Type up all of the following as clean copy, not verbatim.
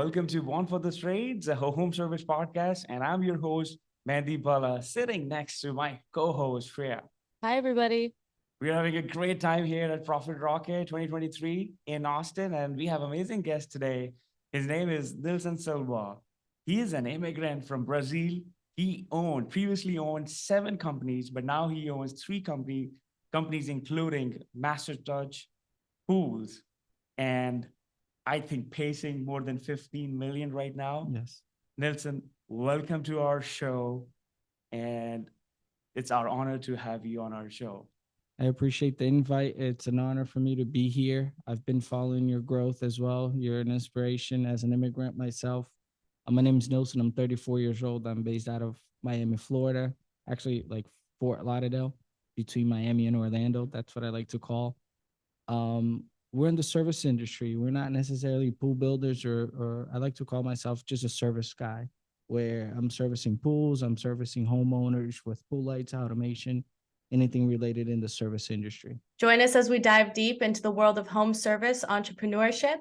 Welcome to One for the Trades, a home service podcast, and I'm your host, Mandeep, sitting next to my co-host, Shreya. Hi, everybody. We're having a great time here at Profit Rocket 2023 in Austin, and we have amazing guest today. His name is Nilson Silva. He is an immigrant from Brazil. Previously owned 7 companies, but now he owns companies including Master Touch, Pools, and I think pacing more than 15 million right now. Yes. Nilson, welcome to our show, and it's our honor to have you on our show. I appreciate the invite. It's an honor for me to be here. I've been following your growth as well. You're an inspiration as an immigrant myself. My name is Nilson. I'm 34 years old. I'm based out of Miami, Florida, actually like Fort Lauderdale, between Miami and Orlando. That's what I like to call. We're in the service industry. We're not necessarily pool builders, or I like to call myself just a service guy, where I'm servicing pools, I'm servicing homeowners with pool lights, automation, anything related in the service industry. Join us as we dive deep into the world of home service entrepreneurship,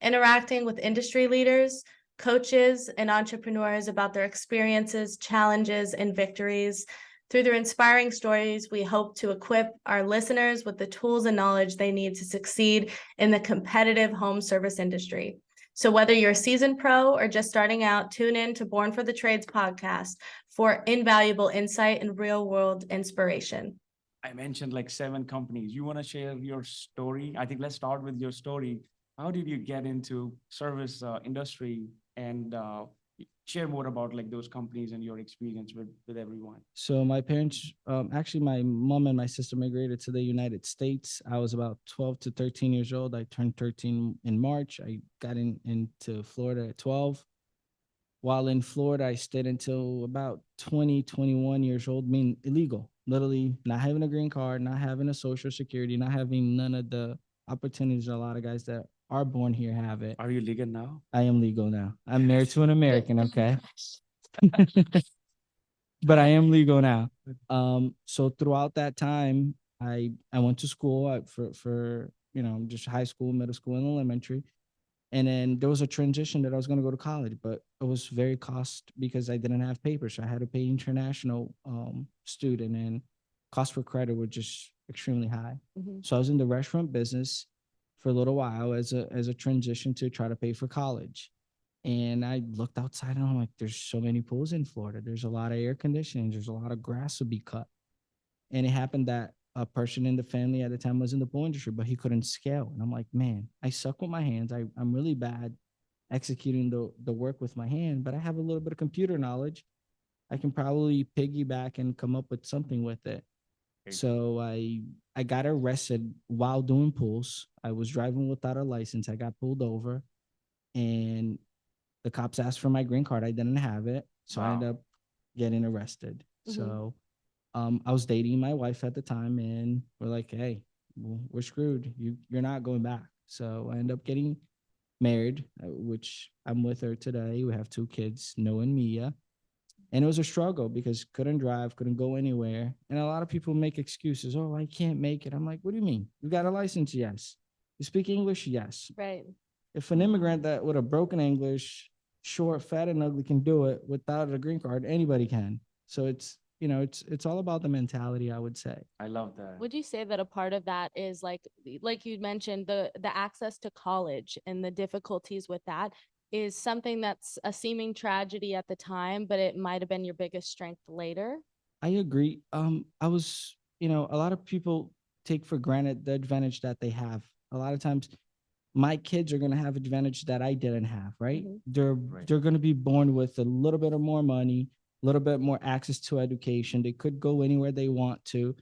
interacting with industry leaders, coaches, and entrepreneurs about their experiences, challenges, and victories. Through their inspiring stories, we hope to equip our listeners with the tools and knowledge they need to succeed in the competitive home service industry. So whether you're a seasoned pro or just starting out, tune in to Born for the Trades podcast for invaluable insight and real-world inspiration. I mentioned like 7 companies. You want to share your story? I think let's start with your story. How did you get into service industry and share more about like those companies and your experience with everyone? So my parents, actually my mom and my sister migrated to the United States. I was about 12 to 13 years old. I turned 13 in March. I got into Florida at 12. While in Florida, I stayed until about 20, 21 years old, meaning illegal, literally not having a green card, not having a social security, not having none of the opportunities a lot of guys that are born here have it. Are you legal now? I am legal now. I'm married to an American, okay? But I am legal now. So throughout that time, I went to school for just high school, middle school, and elementary. And then there was a transition that I was going to go to college, but it was very cost because I didn't have papers. So I had to pay international student, and cost for credit were just extremely high. Mm-hmm. So I was in the restaurant business for a little while as a transition to try to pay for college. And I looked outside and I'm like, there's so many pools in Florida. There's a lot of air conditioning. There's a lot of grass to be cut. And it happened that a person in the family at the time was in the pool industry, but he couldn't scale. And I'm like, man, I suck with my hands. I'm really bad executing the work with my hand, but I have a little bit of computer knowledge. I can probably piggyback and come up with something with it. So I got arrested while doing pools. I was driving without a license. I got pulled over, and the cops asked for my green card. I didn't have it. So I ended up getting arrested. Mhm. So I was dating my wife at the time, and we're like, hey, we're screwed. You're not going back. So I ended up getting married, which I'm with her today. We have 2 kids, Noah and Mia. And it was a struggle because couldn't drive, couldn't go anywhere. And a lot of people make excuses. Oh, I can't make it. I'm like, what do you mean? You got a license? Yes. You speak English? Yes. Right. If an immigrant that with a broken English, short, fat, and ugly can do it without a green card, anybody can. So it's all about the mentality, I would say. I love that. Would you say that a part of that is like you mentioned, the access to college and the difficulties with that is something that's a seeming tragedy at the time, but it might have been your biggest strength later? I agree. I was, a lot of people take for granted the advantage that they have. A lot of times my kids are going to have advantage that I didn't have, right? Mhm. They're going to be born with a little bit of more money, a little bit more access to education. They could go anywhere they want to.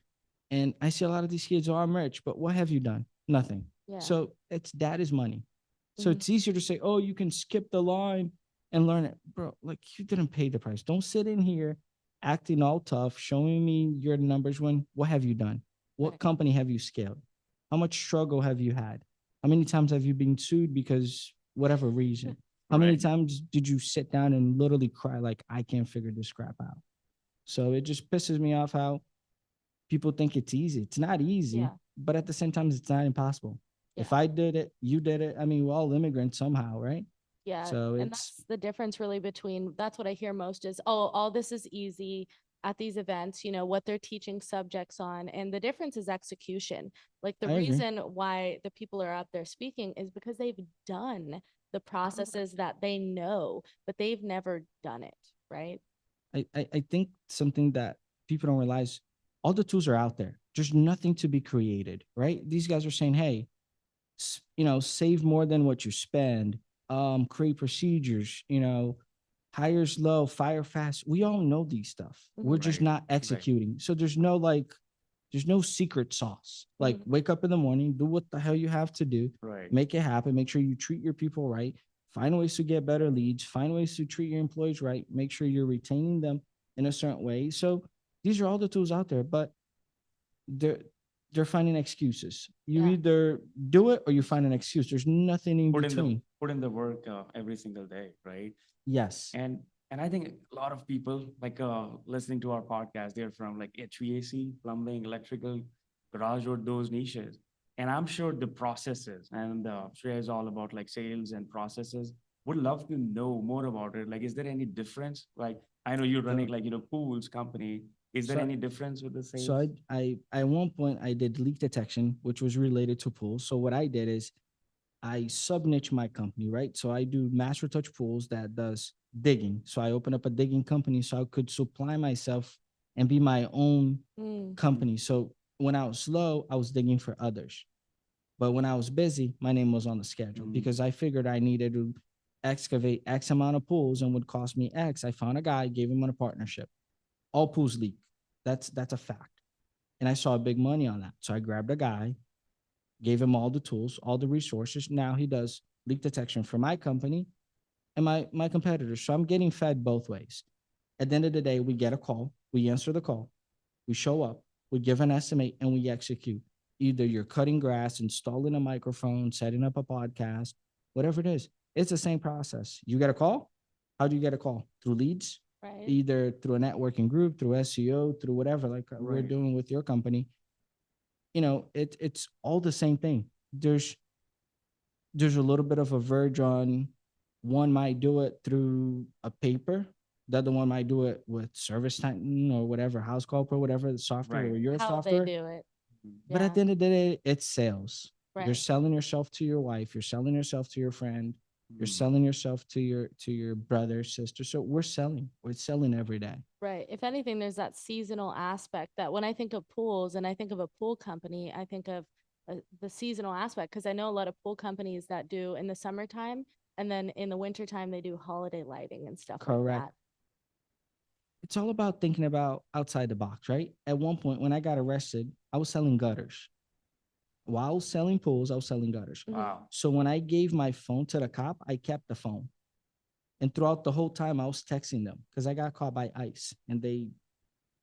And I see a lot of these kids, oh, I'm rich, but what have you done? Nothing. Yeah. So dad is money. So Mhm. it's easier to say, oh, you can skip the line and learn it. Bro, like you didn't pay the price. Don't sit in here acting all tough, showing me your numbers when what have you done? What Right. company have you scaled? How much struggle have you had? How many times have you been sued because whatever reason? How many Right. times did you sit down and literally cry like, I can't figure this crap out? So it just pisses me off how people think it's easy. It's not easy, Yeah. but at the same time, it's not impossible. Yeah. If I did it, you did it. I mean, we're all immigrants somehow, right? Yeah, So and it's that's the difference really between, that's what I hear most is, oh, all this is easy at these events, what they're teaching subjects on. And the difference is execution. Like the I agree. reason why the people are up there speaking is because they've done the processes that they know, but they've never done it, right? I think something that people don't realize, all the tools are out there. There's nothing to be created, right? These guys are saying, hey, save more than what you spend, create procedures, hires low, fire fast. We all know these stuff. We're Mhm. just Right. not Right. executing. So there's no secret sauce. Like Mhm. wake up in the morning, do what the hell you have to do, Right. make it happen, make sure you treat your people right, find ways to get better leads, find ways to treat your employees right, make sure you're retaining them in a certain way. So these are all the tools out there, but they're they're finding excuses. You Yeah. either do it or you find an excuse. There's nothing in between. Put in the work every single day, right? Yes. And I think a lot of people like listening to our podcast, they're from like HVAC, plumbing, electrical, garage door, those niches. And I'm sure the processes and Shreya is all about like sales and processes. Would love to know more about it. Like, is there any difference? Like, I know you're running So like, pools company. Is there so any difference with the so sales? at one point I did leak detection, which was related to pools. So what I did is I sub niche my company, right? So I do master touch pools that does digging. So I opened up a digging company so I could supply myself and be my own Mm. company. So when I was slow, I was digging for others. But when I was busy, my name was on the schedule Mhm. because I figured I needed to excavate X amount of pools and would cost me X. I found a guy, gave him a partnership. All pools leak. That's a fact. And I saw big money on that. So I grabbed a guy, gave him all the tools, all the resources. Now he does leak detection for my company and my competitors. So I'm getting fed both ways. At the end of the day, we get a call, we answer the call, we show up, we give an estimate, and we execute. Either you're cutting grass, installing a microphone, setting up a podcast, whatever it is, it's the same process. You get a call. How do you get a call? Through leads, Right. either through a networking group, through SEO, through whatever, like we're Right. doing with your company. It's all the same thing. There's a little bit of a verge on one might do it through a paper, the other one might do it with service titan or whatever, house call or whatever the software Right. or your How they software. do it. Mhm. But at Yeah. the end of the day, it's sales. You're Right. selling yourself to your wife, you're selling yourself to your friend, you're Mhm. selling yourself to your brother, sister. So we're selling every day. Right. If anything, there's that seasonal aspect that when I think of pools and I think of a pool company, I think of the seasonal aspect because I know a lot of pool companies that do in the summertime and then in the wintertime they do holiday lighting and stuff like Correct. that. It's all about thinking about outside the box, right? At one point when I got arrested, I was selling gutters. While selling pools, I was selling gutters. Mhm. Wow. So when I gave my phone to the cop, I kept the phone. And throughout the whole time, I was texting them because I got caught by ICE and they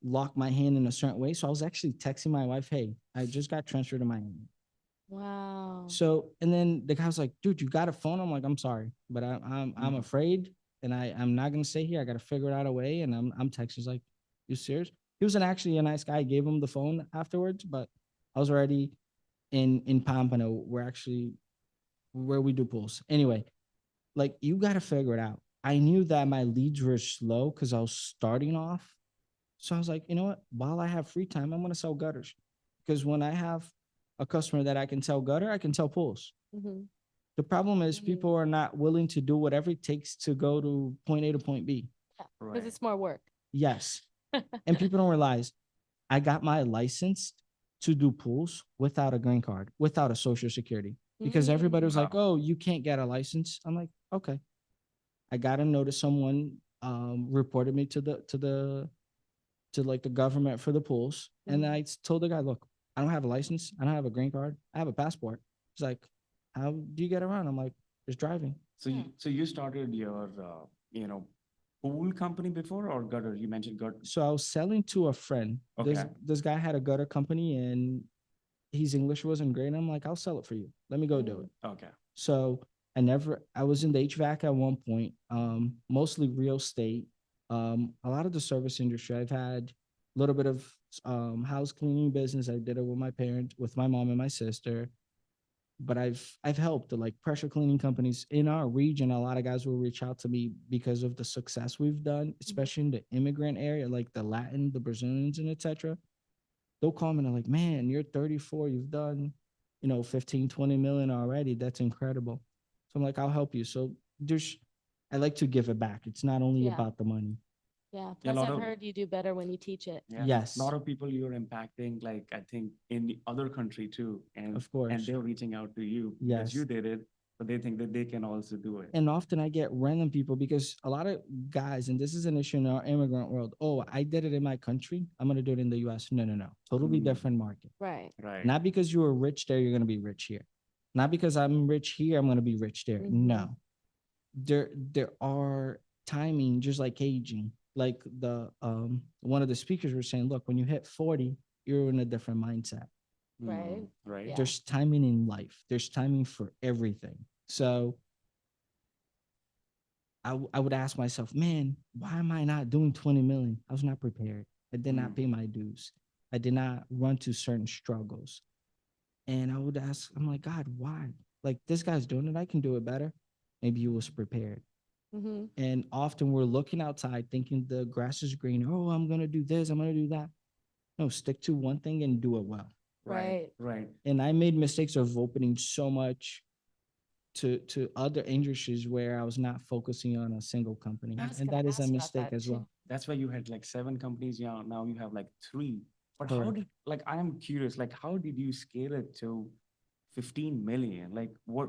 locked my hand in a certain way. So I was actually texting my wife, hey, I just got transferred to Miami. Wow. So, and then the guy was like, dude, you got a phone? I'm like, I'm sorry, but I'm Mhm. afraid and I'm not going to stay here. I got to figure out a way. And I'm texting. He's like, you serious? He was actually a nice guy. I gave him the phone afterwards, but I was already in Pompano. We're actually where we do pools. Anyway, like you got to figure it out. I knew that my leads were slow because I was starting off. So I was like, you know what? While I have free time, I'm going to sell gutters because when I have a customer that I can sell gutter, I can sell pools. Mm-hmm. The problem is Mhm. people are not willing to do whatever it takes to go to point A to point B. Because Right. it's more work. Yes. And people don't realize I got my license to do pools without a green card, without a social security, because everybody was like, Wow. oh, you can't get a license. I'm like, okay. I got a notice. Someone reported me to like the government for the pools. And Mhm. I told the guy, look, I don't have a license. I don't have a green card. I have a passport. He's like, how do you get around? I'm like, just driving. So you started your pool company before or gutter? You mentioned gutter. So I was selling to a friend. This Okay. this guy had a gutter company and his English wasn't great. And I'm like, I'll sell it for you. Let me go do it. Okay. So I was in the HVAC at one point, mostly real estate, a lot of the service industry. I've had a little bit of house cleaning business. I did it with my parents, with my mom and my sister. but I've helped the like pressure cleaning companies in our region. A lot of guys will reach out to me because of the success we've done, especially in the immigrant area, like the Latin, the Brazilians, and etc. They'll call me and they're like, man, you're 34, you've done, 15, 20 million already. That's incredible. So I'm like, I'll help you. So I like to give it back. It's not only Yeah. about the money. Yeah. Yeah, a Plus, lot I've of- heard you do better when you teach it. Yeah. Yes. A lot of people you're impacting, like I think in the other country too. And Of course. and they're reaching out to you Yes. because you did it, but they think that they can also do it. And often I get random people because a lot of guys, and this is an issue in our immigrant world. Oh, I did it in my country. I'm going to do it in the US. No, no, no. Totally Mm. different market. Right. Right. Not because you were rich there, you're going to be rich here. Not because I'm rich here, I'm going to be rich there. No. There are timing, just like aging. Like the one of the speakers were saying, look, when you hit 40, you're in a different mindset. Right. Right. Yeah. There's timing in life. There's timing for everything. So I would ask myself, man, why am I not doing 20 million? I was not prepared. I did not pay my dues. I did not run to certain struggles. And I would ask, I'm like, God, why? Like this guy's doing it. I can do it better. Maybe he was prepared. Mm-hmm. And often we're looking outside thinking the grass is green. Oh, I'm going to do this. I'm going to do that. No, stick to one thing and do it well. Right. Right. And I made mistakes of opening so much to other industries where I was not focusing on a single company. I was And gonna that is a ask about mistake that as too. well. That's why you had like 7 companies. Yeah. Now you have like 3. But how Correct. did, like, I am curious, like, how did you scale it to 15 million? Like, what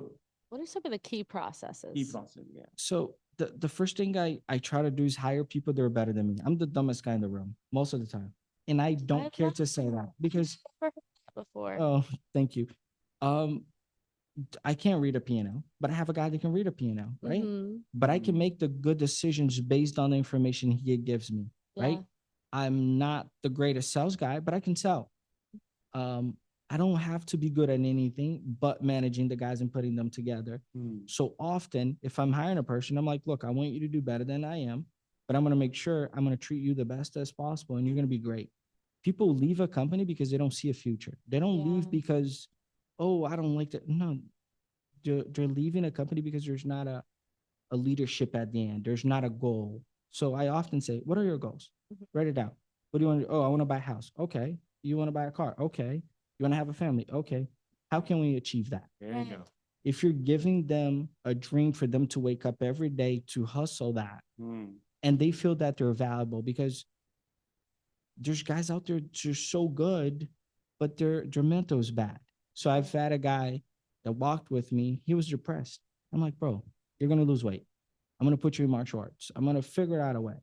What are some of the key processes? key process? Yeah. So the first thing I try to do is hire people that are better than me. I'm the dumbest guy in the room most of the time. And I don't I care love to say that because, Never heard that before. oh, thank you. I can't read a piano, but I have a guy that can read a piano, right? Mhm. But I can make the good decisions based on the information he gives me, right? Yeah. I'm not the greatest sales guy, but I can sell. I don't have to be good at anything but managing the guys and putting them together. So often, if I'm hiring a person, I'm like, look, I want you to do better than I am, but I'm going to make sure I'm going to treat you the best as possible and you're going to be great. People leave a company because they don't see a future. They don't Yeah. leave because, oh, I don't like that. No, they're leaving a company because there's not a leadership at the end. There's not a goal. So I often say, what are your goals? Mhm. Write it down. What do you want to do? Oh, I want to buy a house. Okay. You want to buy a car? Okay. You want to have a family? Okay. How can we achieve that? There you go. If you're giving them a dream for them to wake up every day to hustle that, and they feel that they're valuable, because there's guys out there just so good, but their mental is bad. So I've had a guy that walked with me. He was depressed. I'm like, bro, you're going to lose weight. I'm going to put you in martial arts. I'm going to figure out a way.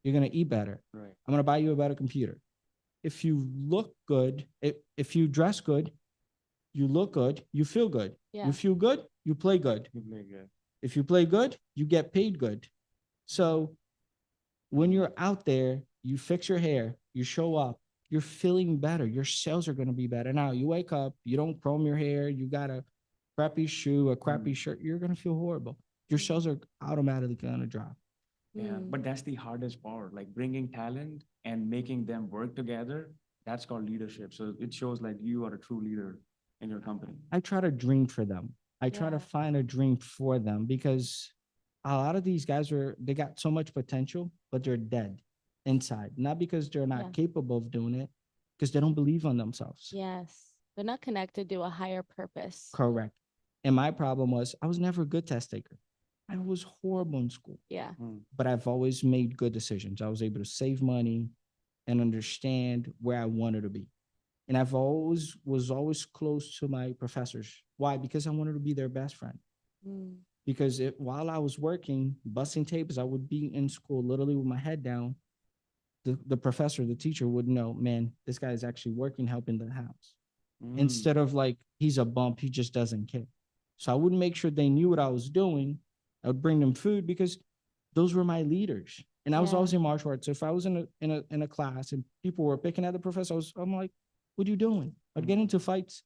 You're going to eat better. Right. I'm going to buy you a better computer. If you look good, if you dress good, you look good, you feel good. Yeah. You feel good, you play good. You play good. If you play good, you get paid good. So when you're out there, you fix your hair, you show up, you're feeling better. Your sales are going to be better. Now you wake up, you don't comb your hair, you got a crappy shoe, a crappy shirt, you're going to feel horrible. Your sales are automatically going to drop. Yeah. But that's the hardest part, like bringing talent and making them work together. That's called leadership. So it shows like you are a true leader in your company. I try to dream for them. I try to Yeah. find a dream for them, because a lot of these guys they got so much potential, but they're dead inside. Not because they're not Yeah. capable of doing it, because they don't believe on themselves. Yes. They're not connected to a higher purpose. Correct. And my problem was I was never a good test taker. I was horrible in school, Yeah. but I've always made good decisions. I was able to save money and understand where I wanted to be. And I've always was always close to my professors. Why? Because I wanted to be their best friend. Mm. Because while I was working, busting tapes, I would be in school literally with my head down. The professor, the teacher would know, man, this guy is actually working, helping the house. Instead of like, he's a bump, he just doesn't care. So I would make sure they knew what I was doing. I would bring them food because those were my leaders. And I was Yeah. always in martial arts. So if I was in a class and people were picking at the professor, I'm like, what are you doing? I'd get into fights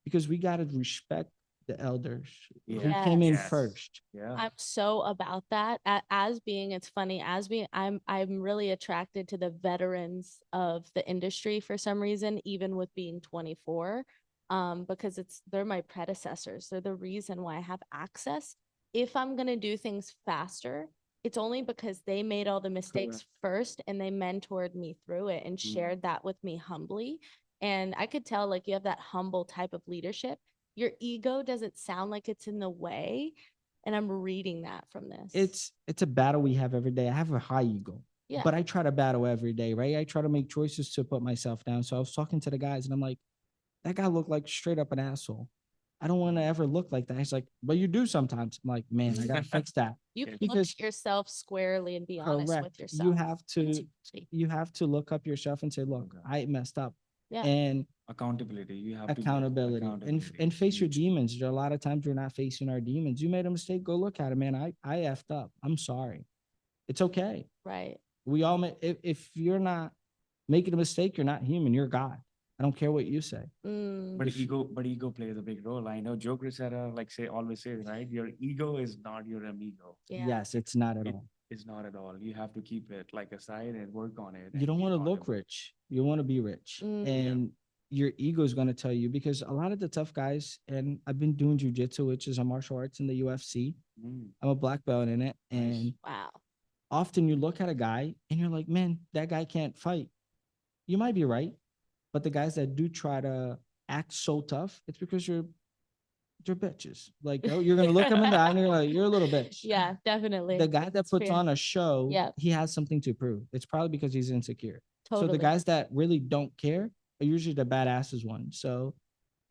because we got to respect the elders who came in Yes. first. Yeah. I'm so about that. As being, it's funny, as being, I'm really attracted to the veterans of the industry for some reason, even with being 24. because they're my predecessors. They're the reason why I have access. If I'm gonna do things faster, it's only because they made all the mistakes first and they mentored me through it and shared that with me humbly. And I could tell like you have that humble type of leadership. Your ego doesn't sound like it's in the way. And I'm reading that from this. It's a battle we have every day. I have a high ego. Yeah. But I try to battle every day, right? I try to make choices to put myself down. So I was talking to the guys and I'm like, that guy looked like straight up an asshole. I don't want to ever look like that. He's like, but you do sometimes. I'm like, man, I gotta fix that. You can look Because at yourself squarely and be honest with correct. yourself. You have to look up yourself and say, look, I messed up. Yeah. And Accountability. You have to accountability and face your demons. There are a lot of times we're not facing our demons. You made a mistake, go look at it, man. I effed up. I'm sorry. It's okay. Right. We all make, if you're not making a mistake, you're not human, you're God. I don't care what you say. But ego plays a big role. I know Joe Crisetta always says, right? Your ego is not your amigo. Yeah. Yes, it's not at all. It's not at all. You have to keep it like aside and work on it. You don't want to look rich. You want to be rich. And your ego is going to tell you, because a lot of the tough guys, and I've been doing jujitsu, which is a martial arts in the UFC. I'm a black belt in it. And wow. Often you look at a guy and you're like, man, that guy can't fight. You might be right. But the guys that do try to act so tough, it's because you're bitches. Like, you're going to look them in the eye and you're like, you're a little bitch. Yeah, definitely. The guy that puts on a show, yeah, he has something to prove. It's probably because he's insecure. Totally. So the guys that really don't care are usually the badasses ones. So,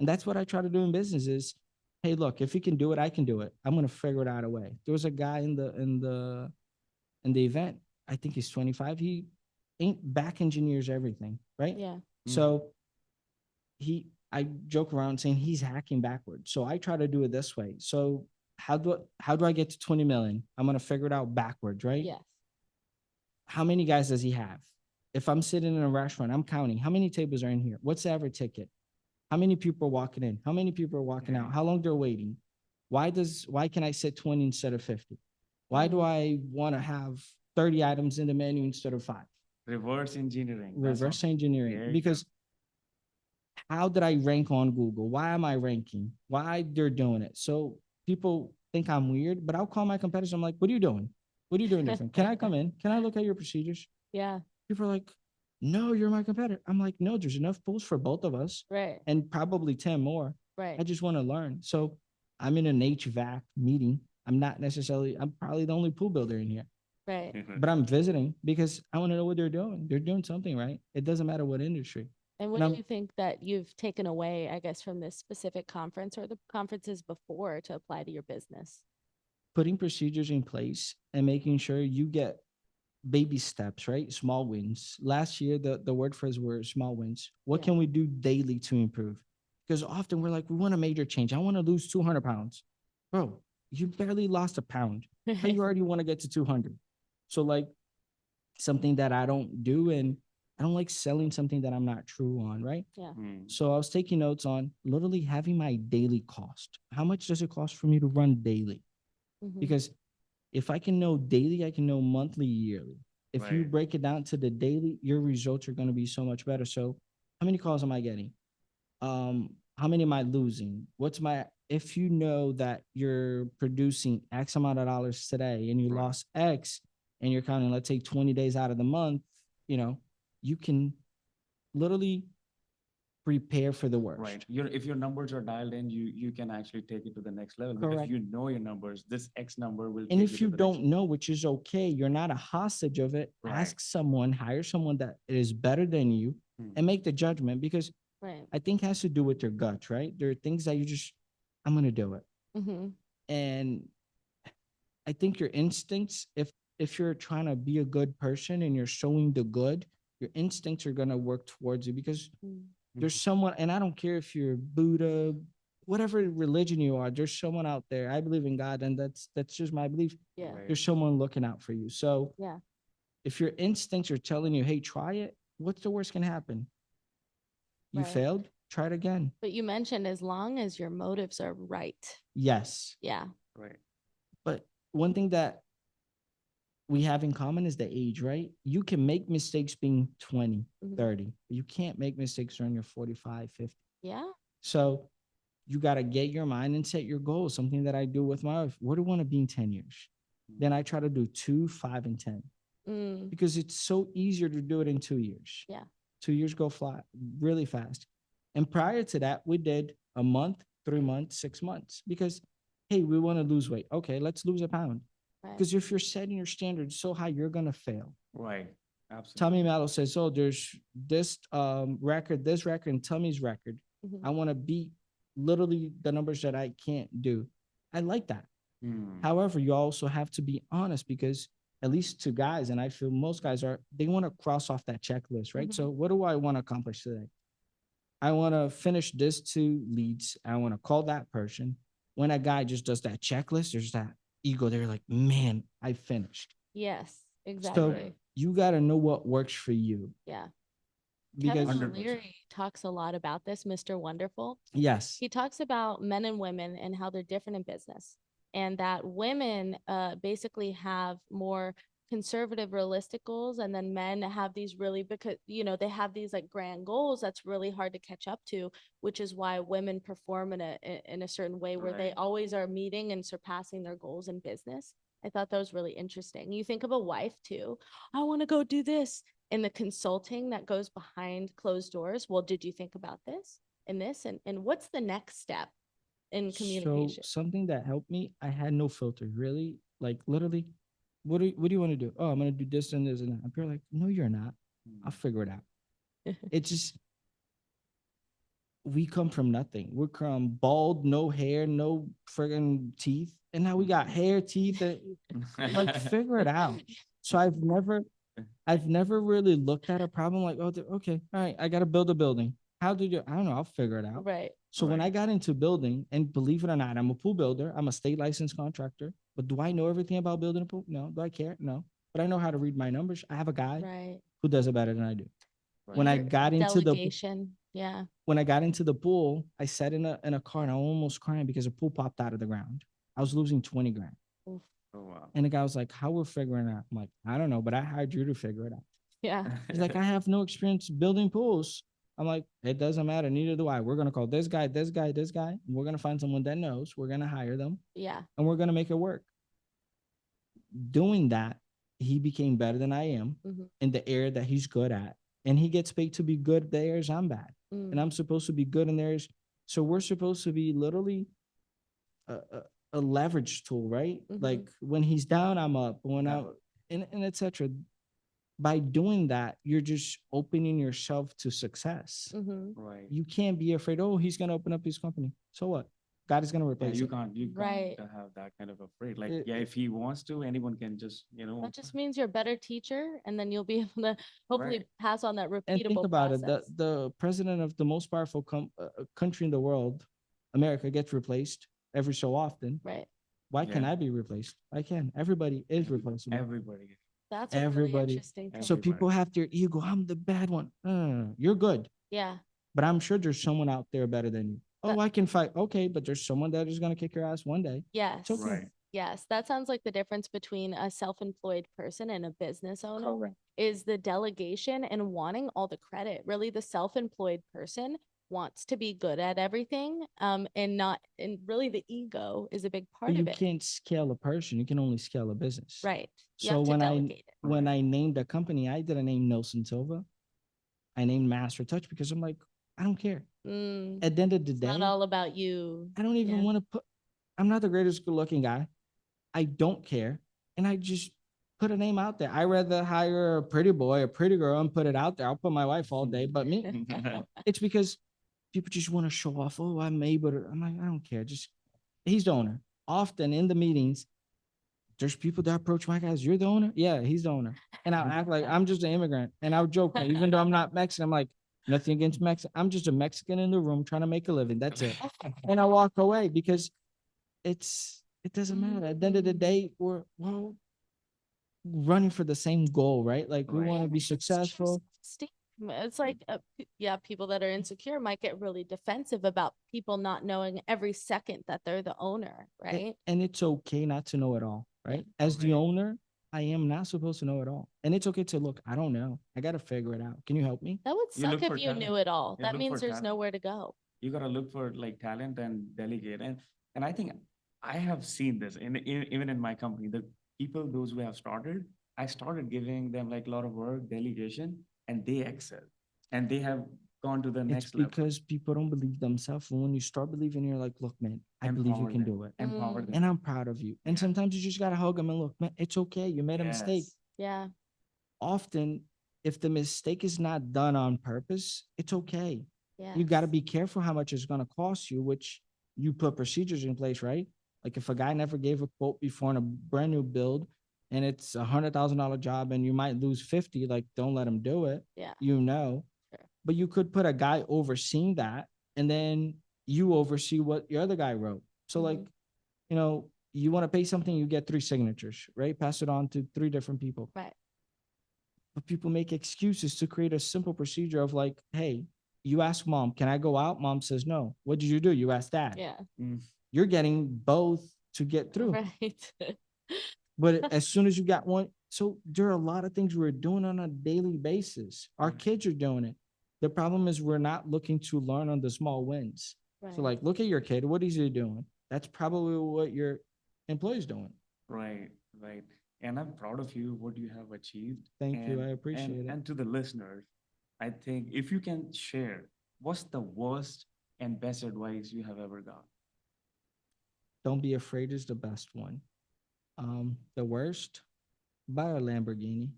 and that's what I try to do in business is, hey, look, if he can do it, I can do it. I'm going to figure it out a way. There was a guy in the event. I think he's 25. He back engineers everything, right? Yeah. So I joke around saying he's hacking backwards. So I try to do it this way. So how do I get to 20 million? I'm going to figure it out backwards, right? Yes. How many guys does he have? If I'm sitting in a restaurant, I'm counting how many tables are in here. What's the average ticket? How many people are walking in? How many people are walking out? How long they're waiting? Why can I sit 20 instead of 50? Why do I want to have 30 items in the menu instead of 5? Reverse engineering. Reverse engineering. Because how did I rank on Google? Why am I ranking? Why they're doing it? So people think I'm weird, but I'll call my competitors. I'm like, what are you doing? What are you doing different? Can I come in? Can I look at your procedures? Yeah. People are like, no, you're my competitor. I'm like, no, there's enough pools for both of us. Right. And probably 10 more. Right. I just want to learn. So I'm in an HVAC meeting. I'm probably the only pool builder in here. Right. But I'm visiting because I want to know what they're doing. They're doing something right. It doesn't matter what industry. And what do you think that you've taken away, I guess, from this specific conference or the conferences before to apply to your business? Putting procedures in place and making sure you get baby steps, right? Small wins. Last year, the word phrase were small wins. What can we do daily to improve? Because often we're like, we want a major change. I want to lose 200 pounds. Bro, you barely lost a pound. How you already want to get to 200? So like something that I don't do, and I don't like selling something that I'm not true on, right? Yeah. So I was taking notes on literally having my daily cost. How much does it cost for me to run daily? Because if I can know daily, I can know monthly, yearly. If you break it down to the daily, your results are going to be so much better. So how many calls am I getting? How many am I losing? If you know that you're producing X amount of dollars today and you lost X and you're counting, let's say 20 days out of the month, you can literally prepare for the worst. Right. If your numbers are dialed in, you can actually take it to the next level. Correct. Because you know your numbers, this X number will. And if you don't know, which is okay, you're not a hostage of it. Right. Ask someone, hire someone that is better than you and make the judgment, because I think it has to do with your gut, right? There are things that I'm going to do it. And I think your instincts, if you're trying to be a good person and you're showing the good, your instincts are going to work towards you, because there's someone, and I don't care if you're Buddha, whatever religion you are, there's someone out there. I believe in God, and that's just my belief. Yeah. There's someone looking out for you. So if your instincts are telling you, hey, try it, what's the worst can happen? You failed, try it again. But you mentioned as long as your motives are right. Yes. Yeah. Right. But one thing that we have in common is the age, right? You can make mistakes being 20, 30. But you can't make mistakes when you're 45, 50. Yeah. So you got to get your mind and set your goals. Something that I do with my wife. Where do I want to be in 10 years? Then I try to do 2, 5, and 10 Mm, because it's so easier to do it in 2 years. yeah. 2 years go fly really fast. And prior to that, we did a month, 3 months, 6 months because, hey, we want to lose weight. Okay, let's lose a pound. Right. Because if you're setting your standards so high, you're going to fail. Right. Absolutely. Tommy Mello says, oh, there's this record, and Tommy's record. Mhm. I want to beat literally the numbers that I can't do. I like that. Mm. However, you also have to be honest because at least to guys, and I feel most guys they want to cross off that checklist, right? Mhm. So what do I want to accomplish today? I want to finish this 2 leads. I want to call that person. When a guy just does that checklist, there's that ego. They're like, man, I finished. Yes, So exactly. you got to know what works for you. Yeah. Because Kevin 100%. O'Leary talks a lot about this, Mr. Wonderful. yes, He talks about men and women and how they're different in business, and that women basically have more conservative, realistic goals, and then men have these really, because they have these like grand goals that's really hard to catch up to, which is why women perform in a certain way where they Right. always are meeting and surpassing their goals in business. I thought that was really interesting. You think of a wife too. I want to go do this. In the consulting that goes behind closed doors. Well, did you think about this and this? And what's the next step in communication? So something that helped me, I had no filter, really, like literally. What do you want to do? Oh, I'm gonna do this and this and that. And people are like, no, you're not. I'll figure it out. It's just we come from nothing. We're from bald, no hair, no friggin' teeth, and now we got hair, teeth. Like figure it out. So I've never really looked at a problem like, oh, okay, all right, I got to build a building. How do you? I don't know. I'll figure it out. Right. So when I Right. got into building, and believe it or not, I'm a pool builder. I'm a state licensed contractor. But do I know everything about building a pool? No. Do I care? No. But I know how to read my numbers. I have a guy Right. who does it better than I do. When Right. I got into the Delegation. Yeah. when I got into the pool, I sat in a car and I almost crying because a pool popped out of the ground. I was losing 20 grand. Oof. Oh, wow. And the guy was like, how we're figuring it out? I'm like, I don't know, but I hired you to figure it out. Yeah. He's like, I have no experience building pools. I'm like, it doesn't matter. Neither do I. We're going to call this guy, this guy, this guy. And we're going to find someone that knows. We're going to hire them Yeah. and we're going to make it work. Doing that, he became better than I am Mhm. in the area that he's good at. And he gets paid to be good at the areas I'm bad. Mm. And I'm supposed to be good in the areas. So we're supposed to be literally a leverage tool, right? Mhm. Like when he's down, I'm up. When Yeah. I and etc. By doing that, you're just opening yourself to success. Mhm. Right. You can't be afraid, oh, he's gonna open up his company. So what? God is gonna Yeah, replace you it. can't. You Right. can't have that kind of afraid. Like, It- yeah, if he wants to, anyone can just, That just means you're a better teacher, and then you'll be able to hopefully Right. pass on that And think repeatable about it. process. The president of the most powerful country in the world, America, gets replaced every so often. Right. Why can Yeah. I be replaced? I can. Everybody is replaceable. Everybody. That's a really Everybody. interesting take. So Everybody. people have their ego. I'm the bad one. You're good. Yeah. But I'm sure there's someone out there better than you. Oh, That- I can fight. Okay, but there's someone that is gonna kick your ass one day. Yes. okay. Right. Yes. That sounds like the difference between a self-employed person and a business owner Correct. is the delegation and wanting all the credit. Really, the self-employed person wants to be good at everything. And really the ego is a big part But you of it. can't scale a person. You can only scale a business. Right. You So have to when delegate it. when I named a company, I didn't name Nilson Silva. I named Master Touch because I'm like, I don't care. Mm, At the end of the it's day, not all about you. I don't even Yeah. want to put. I'm not the greatest good looking guy. I don't care, and I just put a name out there. I rather hire a pretty boy, a pretty girl, and put it out there. I'll put my wife all day, but me, it's because people just want to show off. Oh, I'm able to. I'm like, I don't care. Just he's the owner. Often in the meetings, there's people that approach my guys. You're the owner? Yeah, he's the owner. And I'll act like I'm just an immigrant. And I'll joke, even though I'm not Mexican, I'm like, nothing against Mexican. I'm just a Mexican in the room trying to make a living. That's it. And I walk away because it doesn't matter. At the end of the day, we're running for the same goal, right? Like we Right. want to be It's true successful. self-esteem. It's like, yeah, people that are insecure might get really defensive about people not knowing every second that they're the owner, right? And it's okay not to know it all, right? As the Right. owner, I am not supposed to know it all. And it's okay to look, I don't know. I got to figure it out. Can you help me? That would You suck look if for you talent. knew it all. You That look means for there's talent. nowhere to go. You gotta look for like talent and delegate. And I think I have seen this even in my company. The people, those who have started, I started giving them like a lot of work, delegation, and they excel. And they have gone to the It's next level. because people don't believe themselves. And when you start believing, you're like, look, man, I believe you Empower can them. do it. Empower Mm. them. And I'm proud of you. And Yeah. sometimes you just gotta hug them and look, man, it's okay. You made a mistake. Yes. Yeah. Often, if the mistake is not done on purpose, it's okay. You got to Yes. be careful how much it's going to cost you, which you put procedures in place, right? Like if a guy never gave a quote before on a brand new build and it's $100,000 job and you might lose 50, like don't let him do it. Yeah. You know, Sure. but you could put a guy overseeing that and then you oversee what your other guy wrote. So like, Mhm. you know, you want to pay something, you get 3 signatures, right? Pass it on to 3 different people. Right. But people make excuses to create a simple procedure of like, hey, you ask mom, can I go out? Mom says no. What did you do? You asked dad. Yeah. Mm. You're getting both to get through. Right. But as soon as you got one, so there are a lot of things we're doing on a daily basis. Our Right. kids are doing it. The problem is we're not looking to learn on the small wins. Right. So like, look at your kid. What is he doing? That's probably what your employee's doing. Right, right. And I'm proud of you, what you have achieved. Thank you. I And appreciate it. and to the listeners, I think if you can share, what's the worst and best advice you have ever got? Don't be afraid is the best one. The worst, buy a Lamborghini.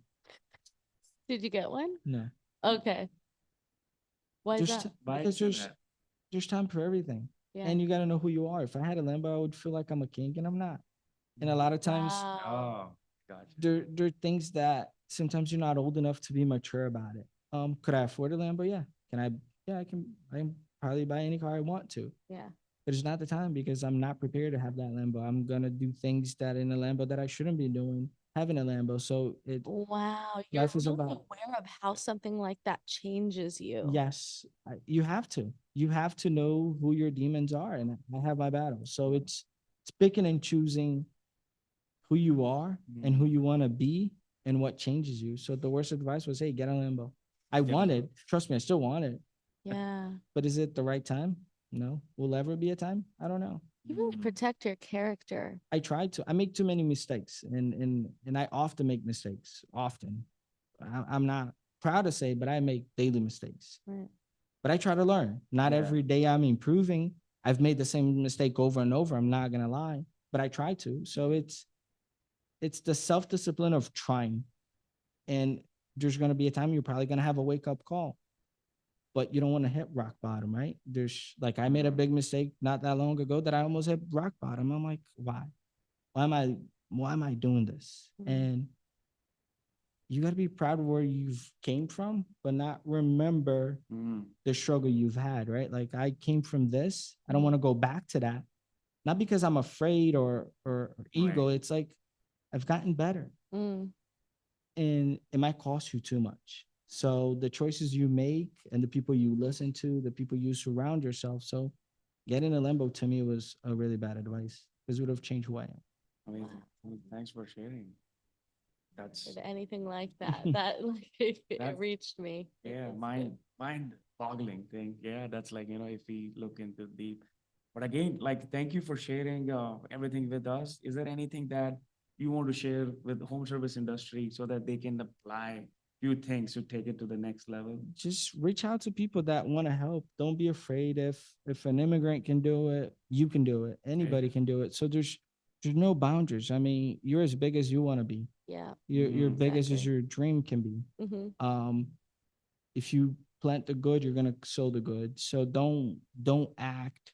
Did you get one? No, Okay. Why is just that? Why because is that? there's time for everything, Yeah. and you got to know who you are. If I had a Lambo, I would feel like I'm a king, and I'm not. And a lot of times, Wow. Oh, gotcha. there are things that sometimes you're not old enough to be mature about it. Could I afford a Lambo? Yeah. Can I? Yeah, I can. I can probably buy any car I want to. Yeah. But it's not the time because I'm not prepared to have that Lambo. I'm gonna do things that in a Lambo that I shouldn't be doing having a Lambo. So Wow. You're life is really about aware of how something like that changes you. yes, you have to. You have to know who your demons are, and I have my battles. So it's picking and choosing who you are and who you want to be and what changes you. So the worst advice was, hey, get a Lambo. I Get a wanted, trust me, I still want it. Yeah. But is it the right time? No. Will ever be a time? I don't know. You really Mm. protect your character. I try to. I make too many mistakes, and I often make mistakes. Often, I'm not proud to say, but I make daily mistakes. Right. But I try to learn. Not Yeah. every day I'm improving. I've made the same mistake over and over. I'm not gonna lie, but I try to. So it's the self discipline of trying, and there's gonna be a time you're probably gonna have a wake up call, but you don't want to hit rock bottom, right? There's like I made a big mistake not that long ago that I almost hit rock bottom. I'm like, why? Why am I doing this? Mhm. And you got to be proud of where you've came from, but not remember Mm. the struggle you've had, right? Like I came from this. I don't Mhm. want to go back to that. Not because I'm afraid or ego. Right. It's like I've gotten better Mm. and it might cost you too much. So the choices you make and the people you listen to, the people you surround yourself. So getting a limbo to me was a really bad advice because it would have changed who I am. Amazing. Thanks for sharing. That's If anything like that, that like it That's- reached me. yeah, It's mind boggling thing. Yeah, that's like, if we look into deep. But again, like thank you for sharing everything with us. Is there anything that you want to share with the home service industry so that they can apply few things to take it to the next level? Just reach out to people that want to help. Don't be afraid. If an immigrant can do it, you can do it. Anybody can do it. So there's no boundaries. I mean, you're as big as you want to be. Yeah. You're big as Exactly. your dream can be. Mm-hmm. If you plant the good, you're gonna sow the good. So don't act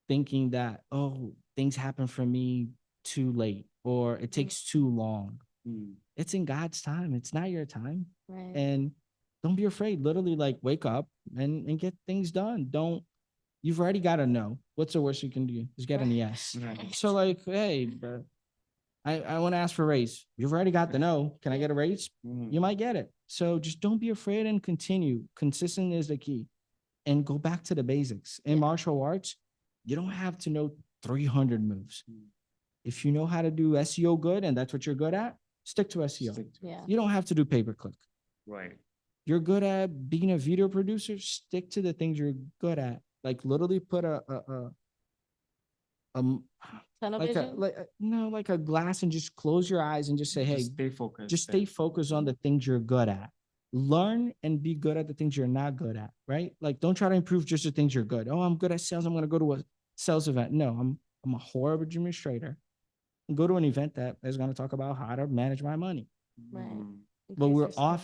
thinking that, oh, things happen for me too late or it takes too long. Mm. It's in God's time. It's not your time. Right. And don't be afraid. Literally, like wake up and get things done. Don't you've already got to know. What's the worst you can do? Is get an Right. yes. Right. So like, hey, bro, I want to ask for a raise. You've already got the no. Can I get a raise? Mm. You might get it. So just don't be afraid and continue. Consistent is the key. And go back to the basics. In martial arts, you don't have to know 300 moves. Mm. If you know how to do SEO good and that's what you're good at, stick to SEO. Stick to it. Yeah. You don't have to do pay-per-click. Right. You're good at being a video producer, stick to the things you're good at Like literally put um Tunnel like vision. like a glass and just close your eyes and just say, hey, Just stay focused. just stay focused on the things you're good at. Learn and be good at the things you're not good at, right? Like don't try to improve just the things you're good. Oh, I'm good at sales. I'm gonna go to a sales event. No, I'm a horrible administrator. Go to an event that is gonna talk about how to manage my money. Right. Mm. But Increase we're your skill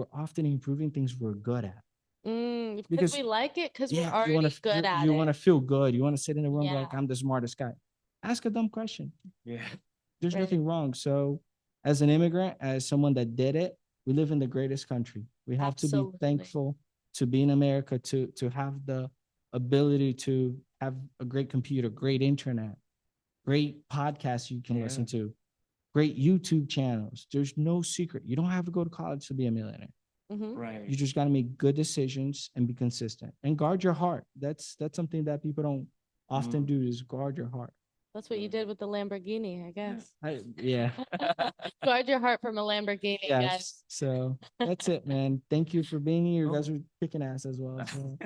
set. often improving things we're good at. Because Because we like it, because we're yeah, already good at you want to it. feel good. You want to sit in the room Yeah. like I'm the smartest guy. Ask a dumb question. Yeah. There's Right. nothing wrong. So, as an immigrant, as someone that did it, we live in the greatest country. We have to be Absolutely. thankful to be in America, to have the ability to have a great computer, great internet, great podcasts you can listen Yeah. to, great YouTube channels. There's no secret. You don't have to go to college to be a millionaire. Mhm. Right. You just got to make good decisions and be consistent and guard your heart. That's something that people don't often Mm. do is guard your heart. That's what you did with the Lamborghini, I guess. Yeah. Guard your heart from a Lamborghini, guys. Yes. So that's it, man. Thank you for being here. You guys Oh. are kicking ass as well. So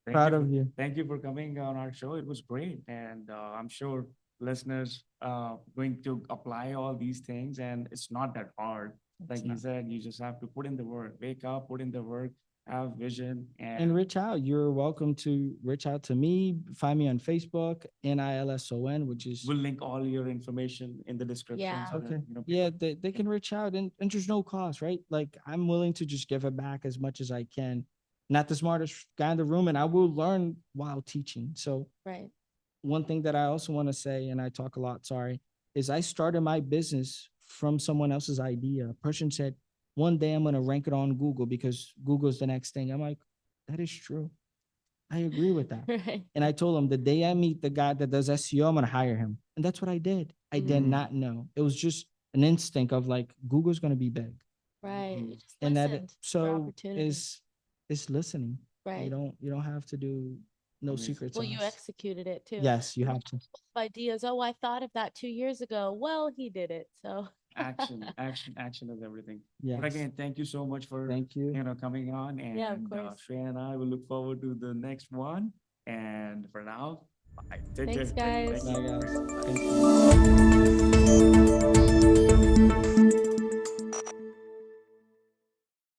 Thank proud you of for, you. Thank you for coming on our show. It was great. And I'm sure listeners going to apply all these things, and it's not that hard. Like It's you not. said, you just have to put in the work, wake up, put in the work, have vision, And reach out. You're welcome to reach out to me. Find me on Facebook, Nilson, which is we'll link all your information in the description. Yeah. So that, okay. you know, Yeah, people- they can reach out and there's no cost, right? Like I'm willing to just give it back as much as I can. Not the smartest guy in the room, and I will learn while teaching. So Right. one thing that I also want to say, and I talk a lot, sorry, is I started my business from someone else's idea. A person said, one day I'm going to rank it on Google because Google's the next thing. I'm like, that is true. I agree with that. Right. And I told him the day I meet the guy that does SEO, I'm going to hire him. And that's what I did. I did Mhm. not know. It was just an instinct of like, Google's going to be big. Right. Mhm. You just And that listened for so opportunity. is listening. Right. You don't have to do no Amazing. secret Well, you sauce. executed it too. Yes, you Like, have to. ideas. Oh, I thought of that 2 years ago. Well, he did it. So action is everything. Yes. But again, thank you so much for Thank you. coming on. And Yeah, of course. Shreya and I will look forward to the next one. And for now, bye. Take Thanks, care. guys. Bye, guys. Thank you.